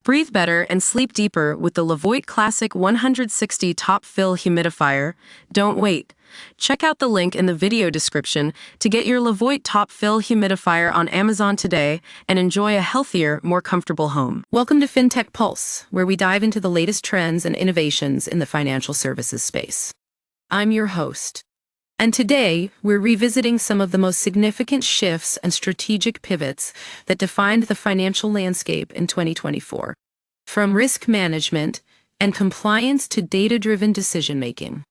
Breathe better and sleep deeper with the Levoit Classic 160 Top Fill Humidifier. Don't wait. Check out the link in the video description to get your Levoit Top Fill Humidifier on Amazon today and enjoy a healthier, more comfortable home. Welcome to FinTech Pulse, where we dive into the latest trends and innovations in the financial services space. I'm your host. And today, we're revisiting some of the most significant shifts and strategic pivots that defined the financial landscape in 2024. From risk management and compliance to data-driven decision-making.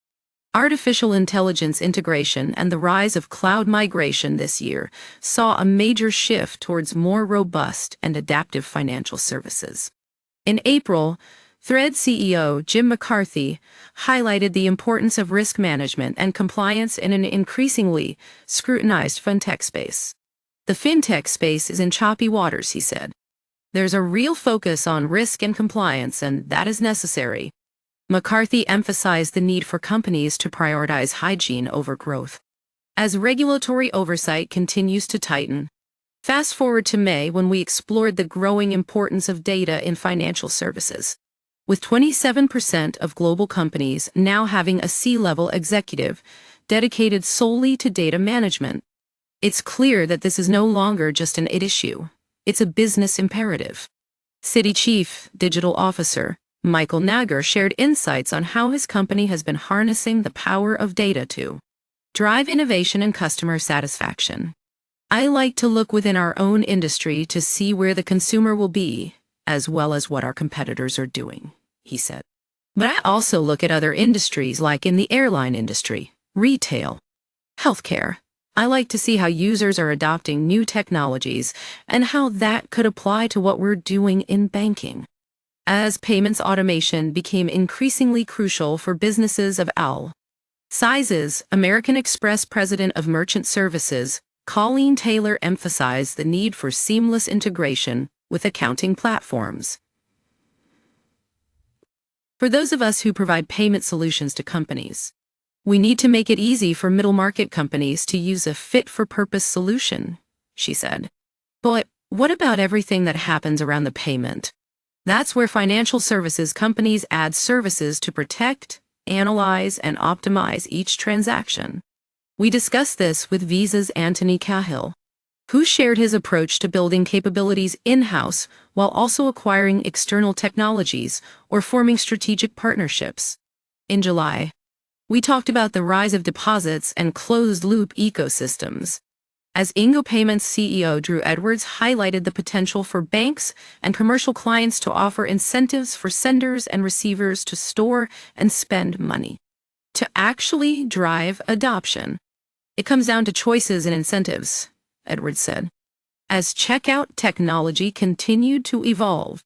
Artificial intelligence integration and the rise of cloud migration this year saw a major shift towards more robust and adaptive financial services. In April, Thread CEO Jim McCarthy highlighted the importance of risk management and compliance in an increasingly scrutinized fintech space. The fintech space is in choppy waters, he said. There's a real focus on risk and compliance, and that is necessary. McCarthy emphasized the need for companies to prioritize hygiene over growth. As regulatory oversight continues to tighten, fast forward to May when we explored the growing importance of data in financial services. With 27% of global companies now having a C-level executive dedicated solely to data management, it's clear that this is no longer just an issue. It's a business imperative. Citi Chief Digital Officer Michael Nagar shared insights on how his company has been harnessing the power of data to drive innovation and customer satisfaction. I like to look within our own industry to see where the consumer will be, as well as what our competitors are doing, he said. But I also look at other industries like in the airline industry, retail, healthcare. I like to see how users are adopting new technologies and how that could apply to what we're doing in banking. As payments automation became increasingly crucial for businesses of all sizes, American Express President of Merchant Services, Colleen Taylor, emphasized the need for seamless integration with accounting platforms. For those of us who provide payment solutions to companies, we need to make it easy for middle-market companies to use a fit-for-purpose solution, she said. But what about everything that happens around the payment? That's where financial services companies add services to protect, analyze, and optimize each transaction. We discussed this with Visa's Anthony Cahill, who shared his approach to building capabilities in-house while also acquiring external technologies or forming strategic partnerships. In July, we talked about the rise of deposits and closed-loop ecosystems, as Ingo Payments CEO Drew Edwards highlighted the potential for banks and commercial clients to offer incentives for senders and receivers to store and spend money. To actually drive adoption, it comes down to choices and incentives, Edwards said. As checkout technology continued to evolve,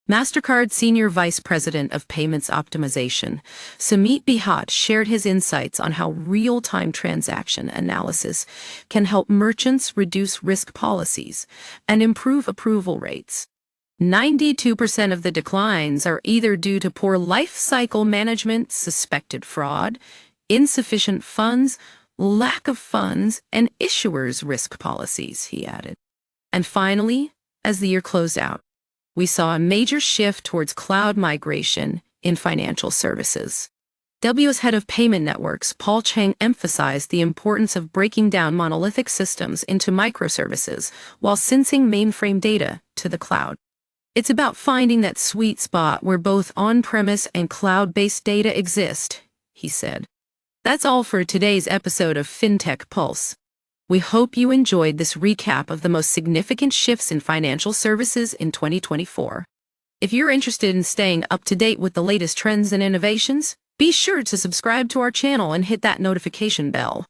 MasterCard Senior Vice President of Payments Optimization, Sumit Bihat, shared his insights on how real-time transaction analysis can help merchants reduce risk policies and improve approval rates. 92% of the declines are either due to poor life cycle management, suspected fraud, insufficient funds, lack of funds, and issuers' risk policies, he added. And finally, as the year closed out, we saw a major shift towards cloud migration in financial services. WS head of payment networks, Paul Chang, emphasized the importance of breaking down monolithic systems into microservices while syncing mainframe data to the cloud. It's about finding that sweet spot where both on-premise and cloud-based data exist, he said. That's all for today's episode of FinTech Pulse. We hope you enjoyed this recap of the most significant shifts in financial services in 2024. If you're interested in staying up to date with the latest trends and innovations, be sure to subscribe to our channel and hit that notification bell.